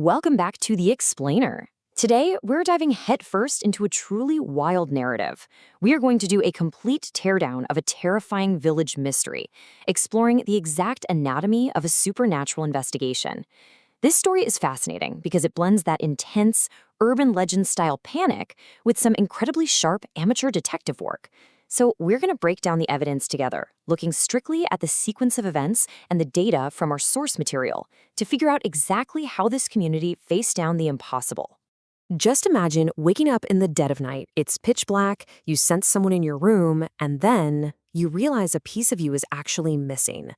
Welcome back to The Explainer. Today, we're diving headfirst into a truly wild narrative. We are going to do a complete teardown of a terrifying village mystery, exploring the exact anatomy of a supernatural investigation. This story is fascinating because it blends that intense, urban legend-style panic with some incredibly sharp amateur detective work. So we're going to break down the evidence together, looking strictly at the sequence of events and the data from our source material to figure out exactly how this community faced down the impossible. Just imagine waking up in the dead of night. It's pitch black, you sense someone in your room, and then you realize a piece of you is actually missing.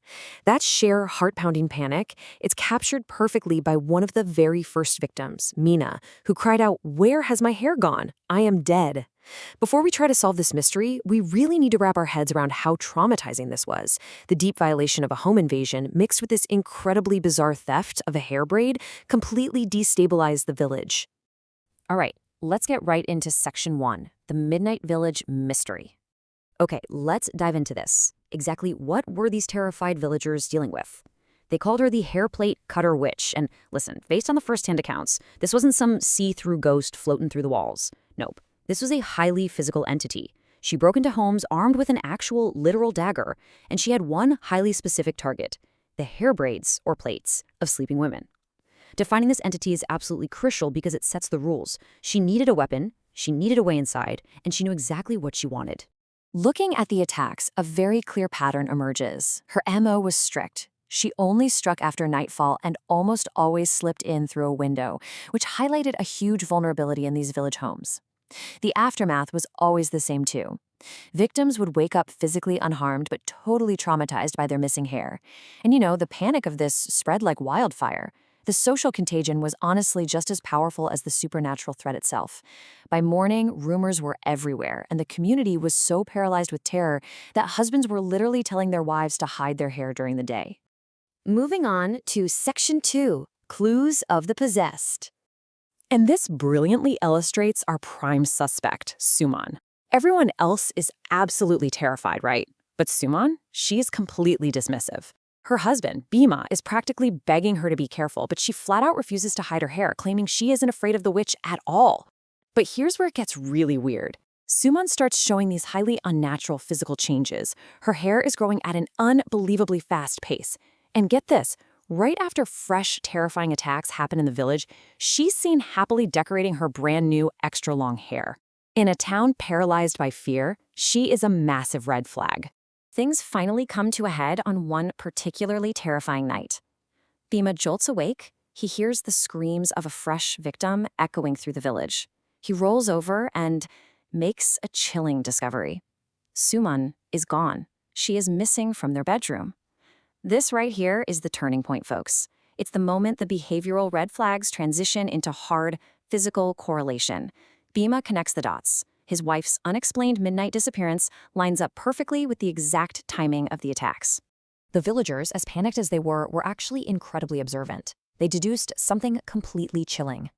That sheer heart-pounding panic, it's captured perfectly by one of the very first victims, Mina, who cried out, "Where has my hair gone? I am dead." Before we try to solve this mystery, we really need to wrap our heads around how traumatizing this was. The deep violation of a home invasion mixed with this incredibly bizarre theft of a hair braid completely destabilized the village. All right, let's get right into Section 1, the Midnight Village Mystery. Okay, let's dive into this. Exactly what were these terrified villagers dealing with? They called her the hairplate cutter witch, and listen, based on the first-hand accounts, this wasn't some see-through ghost floating through the walls. Nope. This was a highly physical entity. She broke into homes armed with an actual, literal dagger, and she had one highly specific target, the hair braids, or plates, of sleeping women. Defining this entity is absolutely crucial because it sets the rules. She needed a weapon, she needed a way inside, and she knew exactly what she wanted. Looking at the attacks, a very clear pattern emerges. Her MO was strict. She only struck after nightfall and almost always slipped in through a window, which highlighted a huge vulnerability in these village homes. The aftermath was always the same too. Victims would wake up physically unharmed but totally traumatized by their missing hair. And the panic of this spread like wildfire. The social contagion was honestly just as powerful as the supernatural threat itself. By morning, rumors were everywhere, and the community was so paralyzed with terror that husbands were literally telling their wives to hide their hair during the day. Moving on to Section 2, Clues of the Possessed. And this brilliantly illustrates our prime suspect, Suman. Everyone else is absolutely terrified, right? But Suman, she is completely dismissive. Her husband, Bhima, is practically begging her to be careful, but she flat out refuses to hide her hair, claiming she isn't afraid of the witch at all. But here's where it gets really weird. Suman starts showing these highly unnatural physical changes. Her hair is growing at an unbelievably fast pace. And get this, right after fresh, terrifying attacks happen in the village, she's seen happily decorating her brand new, extra-long hair. In a town paralyzed by fear, she is a massive red flag. Things finally come to a head on one particularly terrifying night. Bhima jolts awake. He hears the screams of a fresh victim echoing through the village. He rolls over and makes a chilling discovery. Suman is gone. She is missing from their bedroom. This right here is the turning point, folks. It's the moment the behavioral red flags transition into hard, physical correlation. Bhima connects the dots. His wife's unexplained midnight disappearance lines up perfectly with the exact timing of the attacks. The villagers, as panicked as they were actually incredibly observant. They deduced something completely chilling.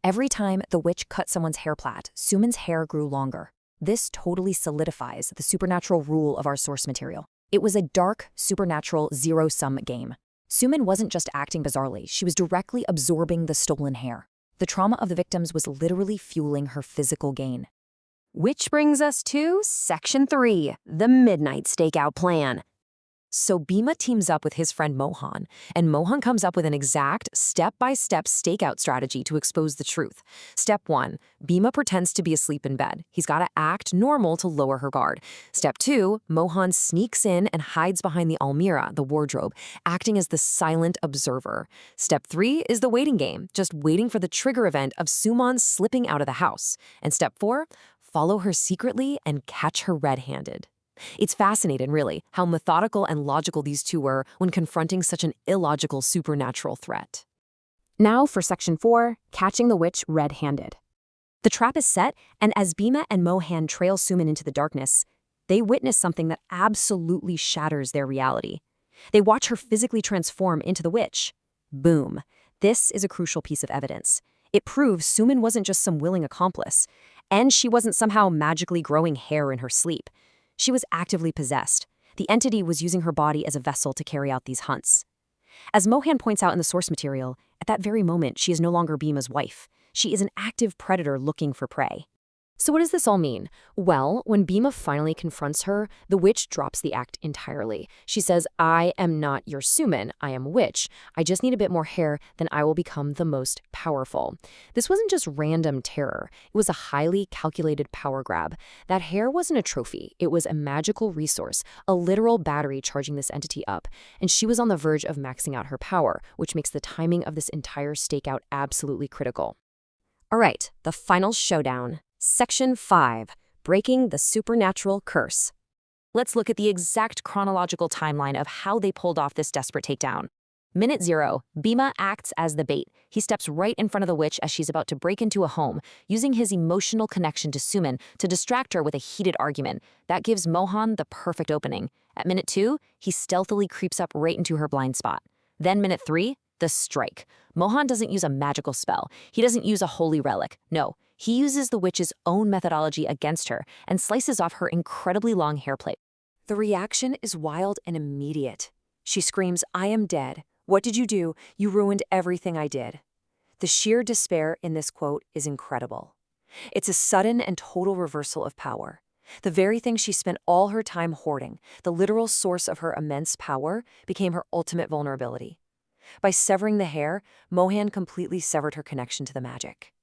Every time the witch cut someone's hair plait, Suman's hair grew longer. This totally solidifies the supernatural rule of our source material. It was a dark, supernatural, zero-sum game. Suman wasn't just acting bizarrely, she was directly absorbing the stolen hair. The trauma of the victims was literally fueling her physical gain. Which brings us to Section 3, the Midnight Stakeout Plan. So Bhima teams up with his friend Mohan, and Mohan comes up with an exact step-by-step stakeout strategy to expose the truth. Step 1, Bhima pretends to be asleep in bed. He's got to act normal to lower her guard. Step 2, Mohan sneaks in and hides behind the almirah, the wardrobe, acting as the silent observer. Step 3 is the waiting game, just waiting for the trigger event of Suman slipping out of the house. And Step 4, follow her secretly and catch her red-handed. It's fascinating, really, how methodical and logical these two were when confronting such an illogical supernatural threat. Now for Section 4, catching the witch red-handed. The trap is set, and as Bhima and Mohan trail Suman into the darkness, they witness something that absolutely shatters their reality. They watch her physically transform into the witch. Boom. This is a crucial piece of evidence. It proves Suman wasn't just some willing accomplice, and she wasn't somehow magically growing hair in her sleep. She was actively possessed. The entity was using her body as a vessel to carry out these hunts. As Mohan points out in the source material, At that very moment, she is no longer Bhima's wife. She is an active predator looking for prey. So what does this all mean? Well, when Bhima finally confronts her, the witch drops the act entirely. She says, I am not your suman, I am witch. I just need a bit more hair, then I will become the most powerful. This wasn't just random terror. It was a highly calculated power grab. That hair wasn't a trophy. It was a magical resource, a literal battery charging this entity up. And she was on the verge of maxing out her power, which makes the timing of this entire stakeout absolutely critical. All right, the final showdown. Section 5. Breaking the Supernatural Curse. Let's look at the exact chronological timeline of how they pulled off this desperate takedown. Minute 0, Bhima acts as the bait. He steps right in front of the witch as she's about to break into a home, using his emotional connection to Suman to distract her with a heated argument. That gives Mohan the perfect opening. At minute 2, he stealthily creeps up right into her blind spot. Then minute 3, the strike. Mohan doesn't use a magical spell. He doesn't use a holy relic. No. He uses the witch's own methodology against her and slices off her incredibly long hair plait. The reaction is wild and immediate. She screams, I am dead. What did you do? You ruined everything I did. The sheer despair in this quote is incredible. It's a sudden and total reversal of power. The very thing she spent all her time hoarding, the literal source of her immense power, became her ultimate vulnerability. By severing the hair, Mohan completely severed her connection to the magic.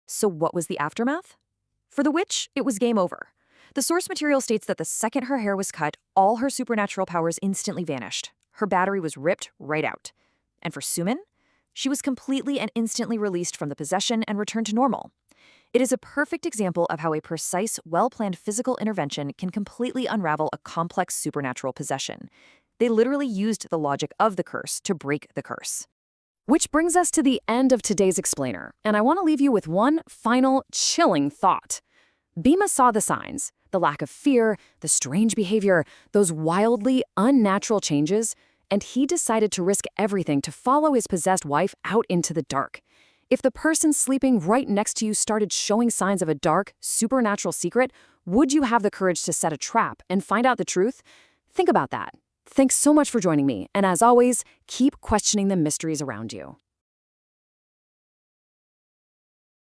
So what was the aftermath? For the witch, it was game over. The source material states that the second her hair was cut, all her supernatural powers instantly vanished. Her battery was ripped right out. And for Suman, she was completely and instantly released from the possession and returned to normal. It is a perfect example of how a precise, well-planned physical intervention can completely unravel a complex supernatural possession. They literally used the logic of the curse to break the curse. Which brings us to the end of today's explainer, and I want to leave you with one final chilling thought. Bhima saw the signs, the lack of fear, the strange behavior, those wildly unnatural changes, and he decided to risk everything to follow his possessed wife out into the dark. If the person sleeping right next to you started showing signs of a dark, supernatural secret, would you have the courage to set a trap and find out the truth? Think about that. Thanks so much for joining me, and as always, keep questioning the mysteries around you.